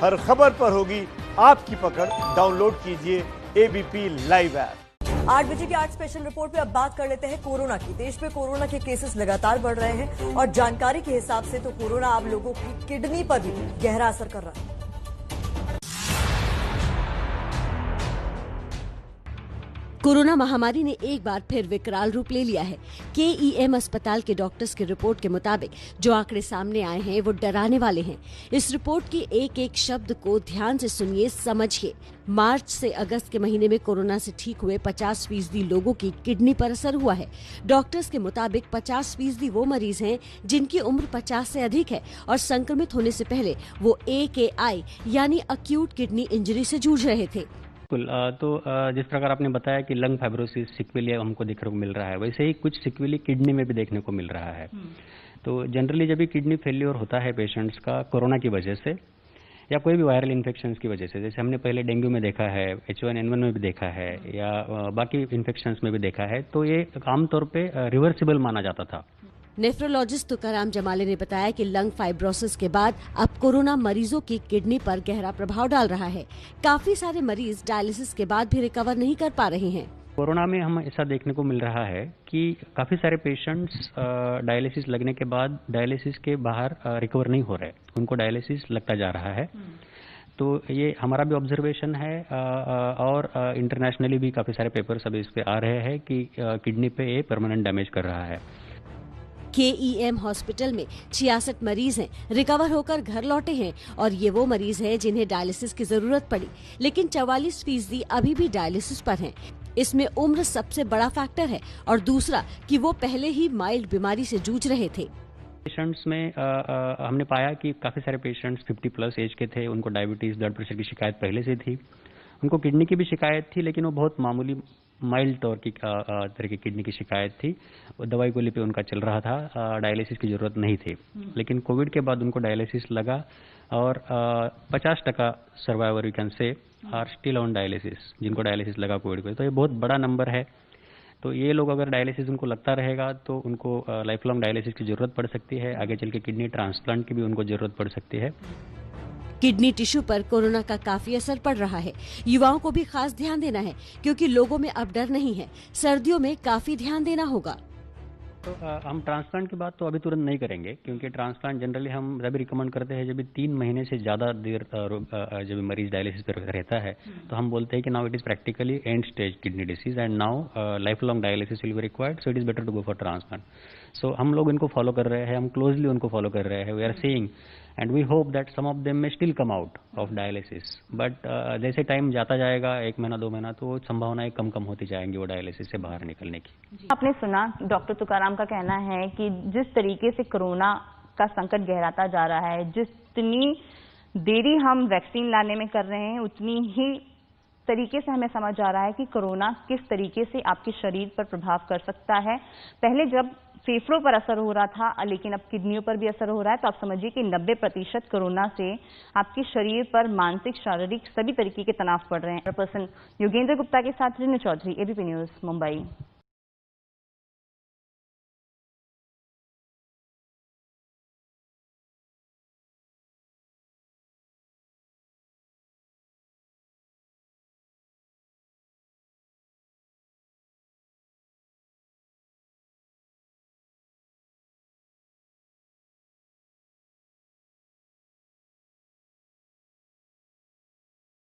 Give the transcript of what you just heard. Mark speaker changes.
Speaker 1: हर खबर पर होगी आपकी पकड़। डाउनलोड कीजिए एबीपी लाइव ऐप।
Speaker 2: 8 बजे की 8 स्पेशल रिपोर्ट पे अब बात कर लेते हैं कोरोना की। देश में कोरोना के केसेस लगातार बढ़ रहे हैं और जानकारी के हिसाब से तो कोरोना आप लोगों की किडनी पर भी गहरा असर कर रहा है। कोरोना महामारी ने एक बार फिर विकराल रूप ले लिया है। केईएम अस्पताल के डॉक्टर्स की रिपोर्ट के मुताबिक जो आंकड़े सामने आए हैं वो डराने वाले हैं। इस रिपोर्ट की एक एक शब्द को ध्यान से सुनिए, समझिए। मार्च से अगस्त के महीने में कोरोना से ठीक हुए 50% लोगों की किडनी पर असर हुआ है। डॉक्टर्स के मुताबिक 50% वो मरीज हैं जिनकी उम्र 50 से अधिक है और संक्रमित होने से पहले वो AKI यानी अक्यूट किडनी इंजरी से जूझ रहे थे।
Speaker 3: तो जिस प्रकार आपने बताया कि लंग फाइब्रोसिस सिक्वेली हमको देखने को मिल रहा है, वैसे ही कुछ सिक्वेली किडनी में भी देखने को मिल रहा है। तो जनरली जब भी किडनी फेल्योर होता है पेशेंट्स का कोरोना की वजह से या कोई भी वायरल इन्फेक्शंस की वजह से, जैसे हमने पहले डेंगू में देखा है, H1N1 में भी देखा है या बाकी इन्फेक्शंस में भी देखा है, तो ये आमतौर पे रिवर्सिबल माना जाता था।
Speaker 2: नेफ्रोलॉजिस्ट तुकाराम जमाले ने बताया कि लंग फाइब्रोसिस के बाद अब कोरोना मरीजों की किडनी पर गहरा प्रभाव डाल रहा है। काफी सारे मरीज डायलिसिस के बाद भी रिकवर नहीं कर पा रहे हैं।
Speaker 3: कोरोना में हम ऐसा देखने को मिल रहा है कि काफी सारे पेशेंट्स डायलिसिस लगने के बाद डायलिसिस के बाहर रिकवर नहीं हो रहे, उनको डायलिसिस लगता जा रहा है। तो ये हमारा भी ऑब्जर्वेशन है और इंटरनेशनली भी काफी सारे पेपर्स अभी इस पे आ रहे हैं कि किडनी पे ये परमानेंट डैमेज कर रहा है।
Speaker 2: केईएम हॉस्पिटल में 66 मरीज हैं, रिकवर होकर घर लौटे हैं और ये वो मरीज हैं जिन्हें डायलिसिस की जरूरत पड़ी, लेकिन 44% अभी भी डायलिसिस पर हैं। इसमें उम्र सबसे बड़ा फैक्टर है और दूसरा कि वो पहले ही माइल्ड बीमारी से जूझ रहे थे।
Speaker 3: पेशेंट्स में हमने पाया कि काफी सारे पेशेंट्स 50+ एज के थे, उनको डायबिटीज, ब्लड प्रेशर की शिकायत पहले से थी, उनको किडनी की भी शिकायत थी, लेकिन वो बहुत मामूली माइल्ड तौर की तरह की किडनी की शिकायत थी। दवाई गोली पे उनका चल रहा था, डायलिसिस की जरूरत नहीं थी। लेकिन कोविड के बाद उनको डायलिसिस लगा और 50% survivor you can say are still on dialysis, जिनको डायलिसिस लगा कोविड पे। तो ये बहुत बड़ा नंबर है। तो ये लोग अगर डायलिसिस उनको लगता रहेगा तो उनको लाइफ लॉन्ग डायलिसिस की जरूरत पड़ सकती है। आगे चल के किडनी ट्रांसप्लांट की भी उनको जरूरत पड़ सकती है।
Speaker 2: किडनी टिश्यू पर कोरोना का काफी असर पड़ रहा है। युवाओं को भी खास ध्यान देना है क्योंकि लोगों में अब डर नहीं है। सर्दियों में काफी ध्यान देना होगा।
Speaker 3: तो हम ट्रांसप्लांट की बात तो अभी तुरंत नहीं करेंगे, क्योंकि ट्रांसप्लांट जनरली हम जब रिकमेंड करते हैं जब 3 महीने से ज्यादा देर जब मरीज डायलिसिस पर रहता है, तो हम बोलते हैं कि now it is practically end stage kidney disease and now life long dialysis will be required, so it is better to go for transplant. सो हम लोग इनको फॉलो कर रहे हैं, हम क्लोजली उनको फॉलो कर रहे हैं। We are seeing and we hope that some of them may still come out of dialysis, but जैसे टाइम जाता जाएगा, 1 महीना 2 महीना, तो संभावनाएं कम कम होती जाएंगी वो डायलिसिस से बाहर निकलने की।
Speaker 4: आपने सुना डॉक्टर तुकाराम का कहना है कि जिस तरीके से कोरोना का संकट गहराता जा रहा है, जितनी देरी हम वैक्सीन लाने में कर रहे हैं, उतनी ही तरीके से हमें समझ आ रहा है कि कोरोना किस तरीके से आपके शरीर पर प्रभाव कर सकता है। पहले जब फेफड़ों पर असर हो रहा था, लेकिन अब किडनियों पर भी असर हो रहा है, तो आप समझिए कि 90% कोरोना से आपके शरीर पर मानसिक, शारीरिक सभी तरीके के तनाव पड़ रहे हैं। पर्सन योगेंद्र गुप्ता के साथ रिनु चौधरी, एबीपी न्यूज, मुंबई।